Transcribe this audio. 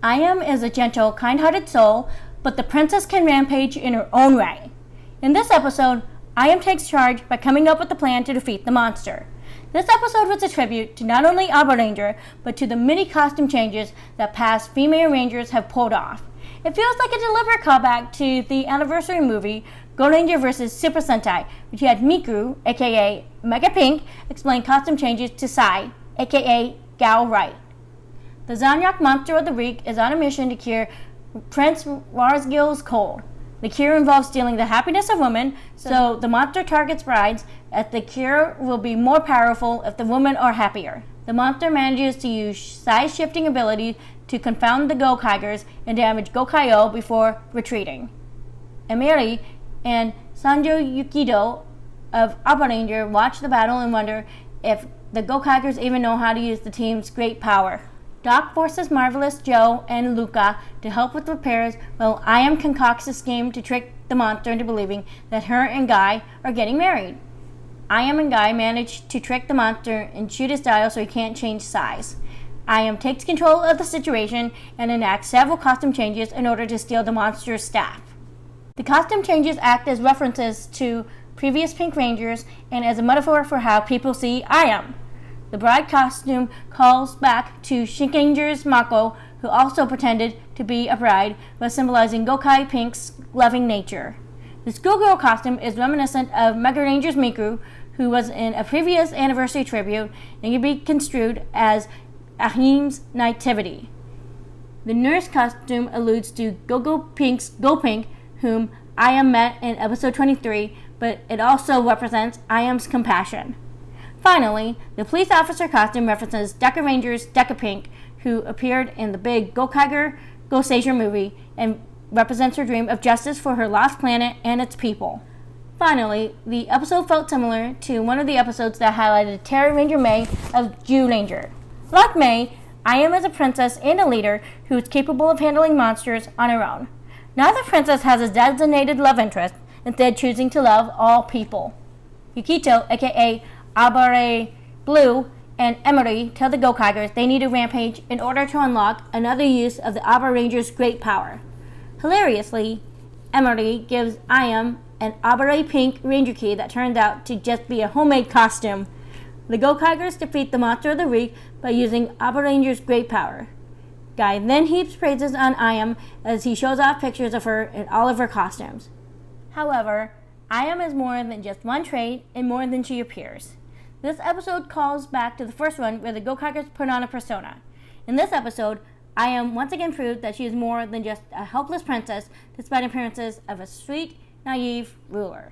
Ahim is a gentle, kind-hearted soul, but the princess can rampage in her own way. In this episode, Ahim takes charge by coming up with a plan to defeat the monster. This episode was a tribute to not only Abba Ranger, but to the many costume changes that past female Rangers have pulled off. It feels like a deliberate callback to the anniversary movie Gokaiger vs. Super Sentai, which had Miku, aka Mega Pink, explain costume changes to Sai, aka Gal Right. The Zanyak monster of the week is on a mission to cure Prince Rarzgil's cold. The cure involves stealing the happiness of women, so the monster targets brides, as the cure will be more powerful if the women are happier. The monster manages to use size-shifting ability to confound the Gokaigers and damage Gokaiger before retreating. Emiri and Sanjo Yukido of Abba Ranger watch the battle and wonder if the Gokaigers even know how to use the team's great power. Doc forces Marvelous Joe and Luca to help with repairs, while Ahim concocts a scheme to trick the monster into believing that her and Guy are getting married. Ahim and Guy manage to trick the monster and shoot his dial so he can't change size. Ahim takes control of the situation and enacts several costume changes in order to steal the monster's staff. The costume changes act as references to previous Pink Rangers and as a metaphor for how people see Ahim. The bride costume calls back to Shinkanger's Mako, who also pretended to be a bride, but symbolizing Gokai Pink's loving nature. The schoolgirl costume is reminiscent of Mega Ranger's Miku, who was in a previous anniversary tribute and can be construed as Ahim's nativity. The nurse costume alludes to Gogo Pink's Go Pink, whom Ahim met in episode 23, but it also represents Ahim's compassion. Finally, the police officer costume references Deca Ranger's Deca Pink, who appeared in the big Gokaiger Gokaiger movie and represents her dream of justice for her lost planet and its people. Finally, the episode felt similar to one of the episodes that highlighted Terra Ranger May of Jew Ranger. Like May, Ahim is a princess and a leader who is capable of handling monsters on her own. Neither princess has a designated love interest, instead choosing to love all people. Yukito, aka Abare Blue, and Emery tell the Gokaigers they need a rampage in order to unlock another use of the Abba Ranger's great power. Hilariously, Emery gives Ahim an Abare Pink Ranger key that turns out to just be a homemade costume. The Gokaigers defeat the monster of the week by using Abba Ranger's great power. Guy then heaps praises on Ahim as he shows off pictures of her in all of her costumes. However, Ahim is more than just one trait and more than she appears. This episode calls back to the first one where the Gokaigers put on a persona. In this episode, Ahim once again proved that she is more than just a helpless princess despite appearances of a sweet, naive ruler.